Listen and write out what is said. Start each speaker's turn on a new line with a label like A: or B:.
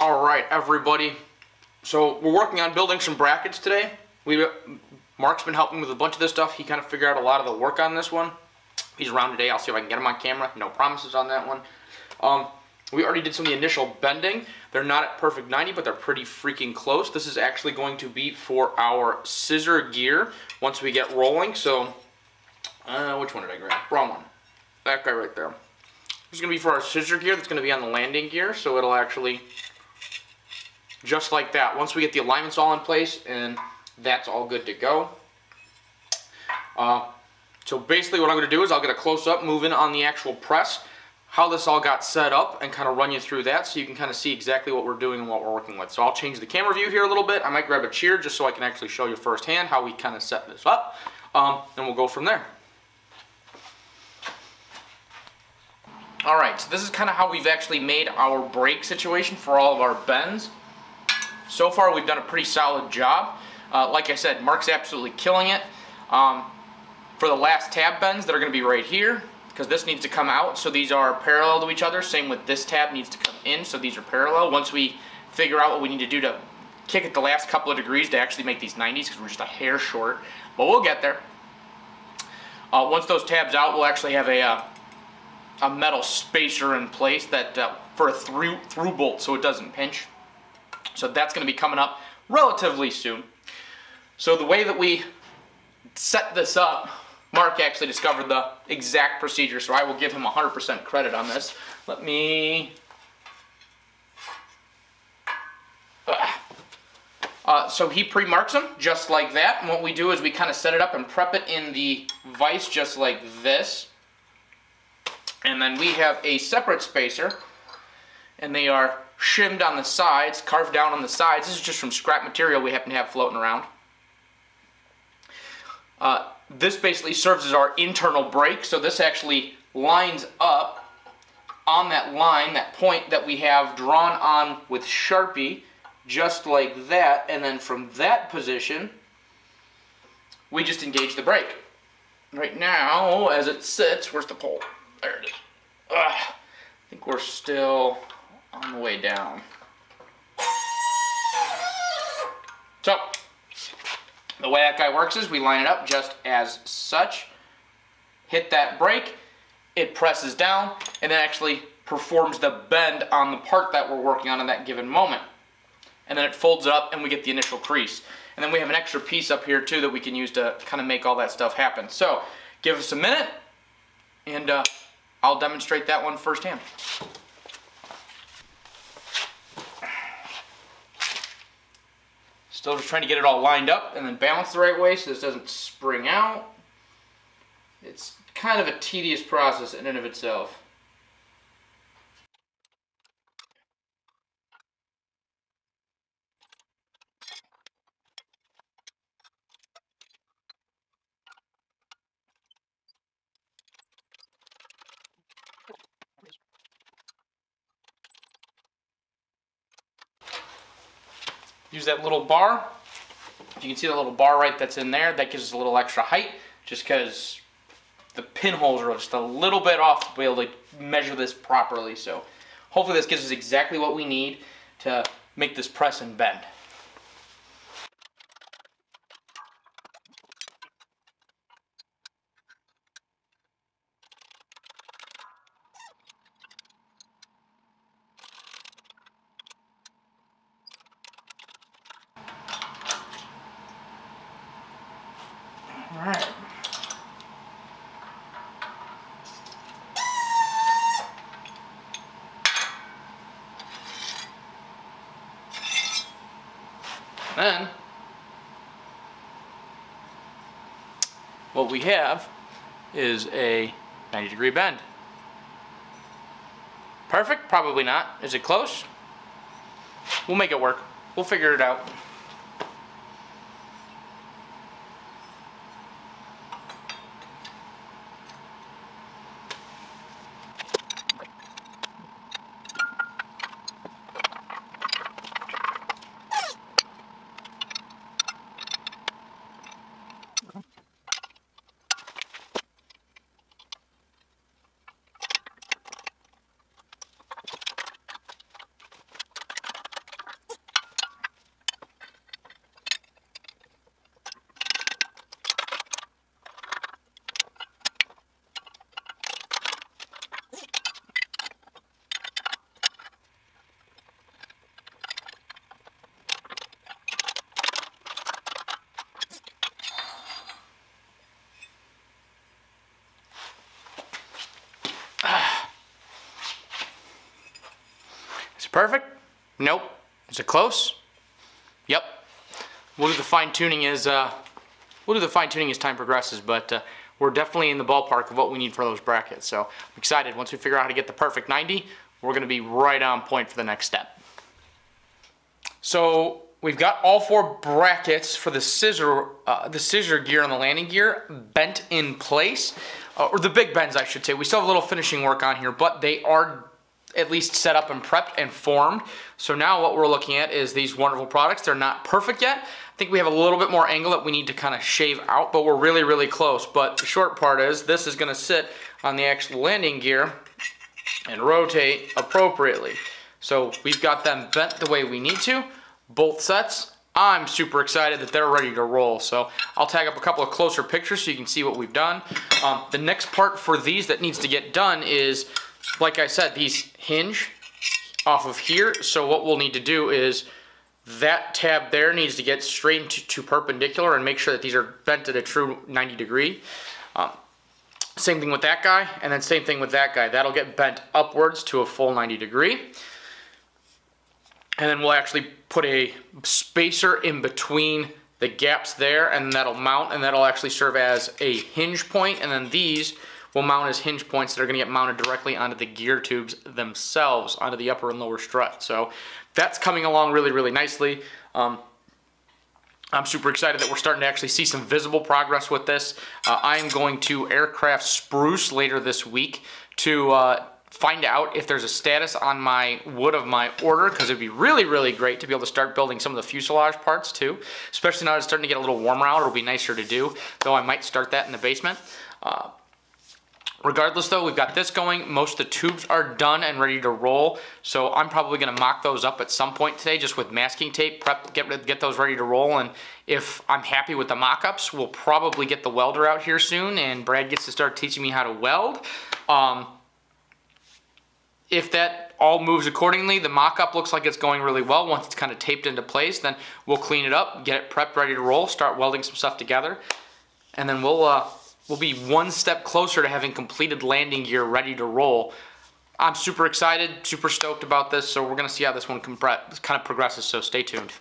A: Alright, everybody. So we're working on building some brackets today. Mark's been helping with a bunch of this stuff. He kind of figured out a lot of the work on this one. He's around today. I'll see if I can get him on camera. No promises on that one. We already did some of the initial bending. They're not at perfect 90, but they're pretty freaking close. This is actually going to be for our scissor gear once we get rolling. So, which one did I grab? Wrong one. That guy right there. This is going to be for our scissor gear. That's going to be on the landing gear. So it'll actually, just like that. Once we get the alignments all in place, and that's all good to go. So basically what I'm going to do is I'll get a close-up moving on the actual press, how this all got set up, and kind of run you through that so you can kind of see exactly what we're doing and what we're working with. So I'll change the camera view here a little bit. I might grab a chair just so I can actually show you firsthand how we kind of set this up, and we'll go from there. Alright, so this is kind of how we've actually made our brake situation for all of our bends. So far we've done a pretty solid job. Like I said, Mark's absolutely killing it. For the last tab bends that are going to be right here, because this needs to come out, so these are parallel to each other. Same with this tab needs to come in, so these are parallel. Once we figure out what we need to do to kick it the last couple of degrees to actually make these 90s, because we're just a hair short, but we'll get there. Once those tabs out, we'll actually have a metal spacer in place that for a through bolt so it doesn't pinch. So that's going to be coming up relatively soon. So the way that we set this up, Mark actually discovered the exact procedure, so I will give him 100% credit on this. Let me... so he pre-marks them just like that, and what we do is we kind of set it up and prep it in the vise just like this. And then we have a separate spacer, and they are shimmed on the sides, carved down on the sides. This is just from scrap material we happen to have floating around. This basically serves as our internal brake, so this actually lines up on that line, that point that we have drawn on with Sharpie, just like that, and then from that position, we just engage the brake. Right now, as it sits, where's the pole? There it is. I think we're still on the way down. So, the way that guy works is we line it up just as such, hit that brake, it presses down, and then actually performs the bend on the part that we're working on in that given moment. And then it folds it up and we get the initial crease. And then we have an extra piece up here too that we can use to kind of make all that stuff happen. So, give us a minute, and I'll demonstrate that one firsthand. Still just trying to get it all lined up and then balanced the right way so this doesn't spring out. It's kind of a tedious process in and of itself. Use that little bar. You can see the little bar right that's in there. That gives us a little extra height just because the pinholes are just a little bit off to be able to measure this properly. So hopefully this gives us exactly what we need to make this press and bend. All right. Then, what we have is a 90-degree bend. Perfect? Probably not. Is it close? We'll make it work. We'll figure it out. perfect? Nope. Is it close? Yep. We'll do the fine tuning as time progresses, but we're definitely in the ballpark of what we need for those brackets. So I'm excited. Once we figure out how to get the perfect 90, we're going to be right on point for the next step. So we've got all 4 brackets for the scissor gear and the landing gear bent in place, or the big bends, I should say. We still have a little finishing work on here, but they are at least set up and prepped and formed. So now what we're looking at is these wonderful products. They're not perfect yet. I think we have a little bit more angle that we need to kind of shave out, but we're really, really close. But the short part is this is going to sit on the actual landing gear and rotate appropriately. So we've got them bent the way we need to, both sets. I'm super excited that they're ready to roll. So I'll tag up a couple of closer pictures so you can see what we've done. The next part for these that needs to get done is, like I said, these hinge off of here. So what we'll need to do is that tab there needs to get straightened to perpendicular and make sure that these are bent at a true 90 degree. Same thing with that guy, and then same thing with that guy. That'll get bent upwards to a full 90 degree. And then we'll actually put a spacer in between the gaps there, and that'll mount, and that'll actually serve as a hinge point, and then these will mount as hinge points that are going to get mounted directly onto the gear tubes themselves, onto the upper and lower strut. So that's coming along really, really nicely. I'm super excited that we're starting to actually see some visible progress with this. I'm going to aircraft spruce later this week to find out if there's a status on my wood of my order, because it'd be really, really great to be able to start building some of the fuselage parts too, especially now that it's starting to get a little warmer out. It'll be nicer to do, though I might start that in the basement. Regardless though, we've got this going. Most of the tubes are done and ready to roll, so I'm probably going to mock those up at some point today just with masking tape, get those ready to roll, and if I'm happy with the mock-ups, we'll probably get the welder out here soon and Brad gets to start teaching me how to weld. If that all moves accordingly, the mock-up looks like it's going really well. Once it's kind of taped into place, then we'll clean it up, get it prepped, ready to roll, start welding some stuff together, and then we'll be one step closer to having completed landing gear ready to roll. I'm super excited, super stoked about this, so we're going to see how this one kind of progresses, so stay tuned.